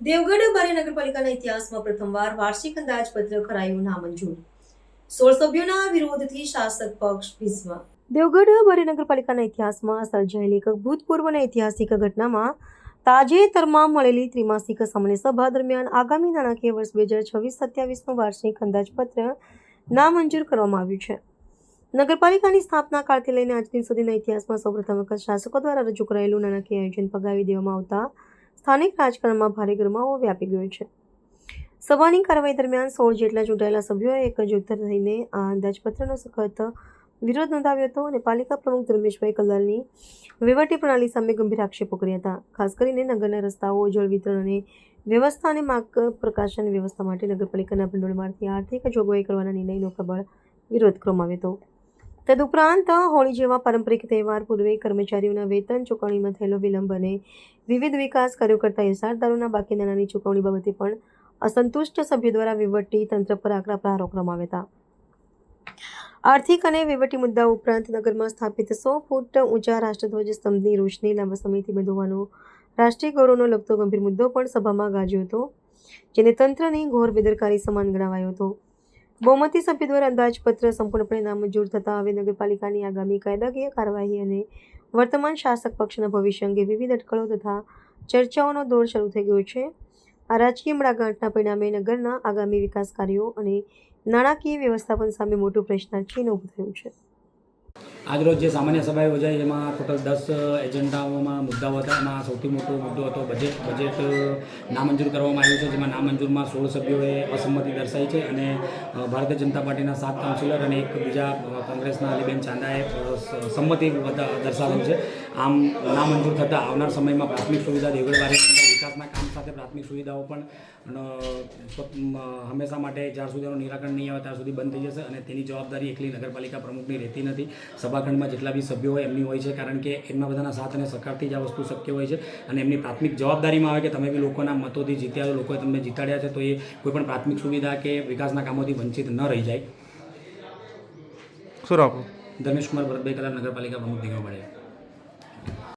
દેવગઢ બારી નગરપાલિકાના ઇતિહાસમાં પ્રથમવાર વાર્ષિક અંદાજપત્ર કરાયું નામંજૂર. 16 સભ્યોના વિરોધથી શાસક પક્ષ ભીસમાં. દેવગઢ બારી નગરપાલિકાના ઇતિહાસમાં સર્જાયેલી એક અભૂતપૂર્વ અને ઐતિહાસિક ઘટનામાં તાજેતરમાં મળેલી ત્રિમાસિક સામાન્ય સભા દરમિયાન આગામી નાણાકીય વર્ષ 2026-27નું વાર્ષિક અંદાજપત્ર નામંજૂર કરવામાં આવ્યું છે. નગરપાલિકાની સ્થાપના કાળથી લઈને આજ દિન સુધીના ઇતિહાસમાં સૌપ્રથમ વખત શાસકો દ્વારા રજૂ કરાયેલું નાણાકીય આયોજન ફગાવી દેવામાં આવતા સ્થાનિક રાજકારણમાં ભારે ગરમાવો વ્યાપી ગયો છે. સભાની કાર્યવાહી દરમિયાન 16 જેટલા ચૂંટાયેલા સભ્યોએ એક જૂથ થઈને આ અંદાજપત્રનો સખત વિરોધ નોંધાવ્યો હતો અને પાલિકા પ્રમુખ ધર્મેશભાઈ કલાલની વહીવટી પ્રણાલી સામે ગંભીર આક્ષેપો કર્યા હતા. ખાસ કરીને નગરના રસ્તાઓ, જળ વિતરણ અને વ્યવસ્થા અને માર્ગ પ્રકાશન વ્યવસ્થા માટે નગરપાલિકાના ભંડોળમાંથી આર્થિક જોગવાઈ કરવાના નિર્ણયનો પ્રબળ વિરોધ કરવામાં આવ્યો હતો. તદુપરાંત હોળી જેવા પારંપરિક તહેવાર પૂર્વે કર્મચારીઓના વેતન ચૂકવણીમાં થયેલો વિલંબ અને વિવિધ વિકાસ કાર્યો કરતા ઇસારદારોના બાકી નાણાંની ચૂકવણી બાબતે પણ અસંતુષ્ટ સભ્યો દ્વારા વહીવટી તંત્ર પર આકરા પ્રહારો કરવામાં આવ્યા હતા. આર્થિક અને વહીવટી મુદ્દાઓ ઉપરાંત નગરમાં સ્થાપિત 100 ફૂટ ઊંચા રાષ્ટ્રધ્વજ સ્તંભની રોશની લાંબા સમયથી બંધ હોવાનો રાષ્ટ્રીય ગૌરવનો લગતો ગંભીર મુદ્દો પણ સભામાં ગાજ્યો હતો, જેને તંત્રની ઘોર બેદરકારી સમાન ગણાવાયો હતો. બહુમતી સભ્ય દ્વારા અંદાજપત્ર સંપૂર્ણપણે નામંજૂર થતાં હવે નગરપાલિકાની આગામી કાયદાકીય કાર્યવાહી અને વર્તમાન શાસક પક્ષના ભવિષ્ય અંગે વિવિધ અટકળો તથા ચર્ચાઓનો દોર શરૂ થઈ ગયો છે. આ રાજકીય મડાગાંઠના પરિણામે નગરના આગામી વિકાસ કાર્યો અને નાણાકીય વ્યવસ્થાપન સામે મોટું પ્રશ્નાર્થ ચિહ્ન ઊભું થયું છે. આજરોજ જે સામાન્ય સભા યોજાઈ એમાં ટોટલ 10 એજન્ડાઓમાં મુદ્દાઓ હતા. એમાં સૌથી મોટો મુદ્દો હતો બજેટ નામંજૂર કરવામાં આવ્યું છે, જેમાં નામંજૂરમાં 16 સભ્યોએ અસંમતિ દર્શાવી છે અને ભારતીય જનતા પાર્ટીના 7 કાઉન્સિલર અને એક બીજા કોંગ્રેસના અલીબેન ચાંદાએ સંમતિ દર્શાવેલ છે. આમ નામંજૂર થતાં આવનાર સમયમાં પ્રાથમિક સુવિધા દેવગઢ બારી વિકાસના કામ સાથે પ્રાથમિક સુવિધાઓ પણ હંમેશા માટે જ્યાં સુધી એનું નિરાકરણ નહીં આવે ત્યાં સુધી બંધ થઈ જશે અને તેની જવાબદારી એકલી નગરપાલિકા પ્રમુખની રહેતી નથી. સભાખંડમાં જેટલા બી સભ્યો હોય એમની હોય છે, કારણ કે એમના બધાના સાથ અને સહકારથી જ આ વસ્તુ શક્ય હોય છે અને એમની પ્રાથમિક જવાબદારીમાં આવે કે તમે બી લોકોના મતોથી જીત્યા, લોકોએ તમને જીતાડ્યા છે, તો એ કોઈ પણ પ્રાથમિક સુવિધા કે વિકાસના કામોથી વંચિત ન રહી જાય. શું રાખો? ધર્મેશ કુમાર ભરતભાઈ કલાલ, નગરપાલિકા પ્રમુખ દેવગઢ.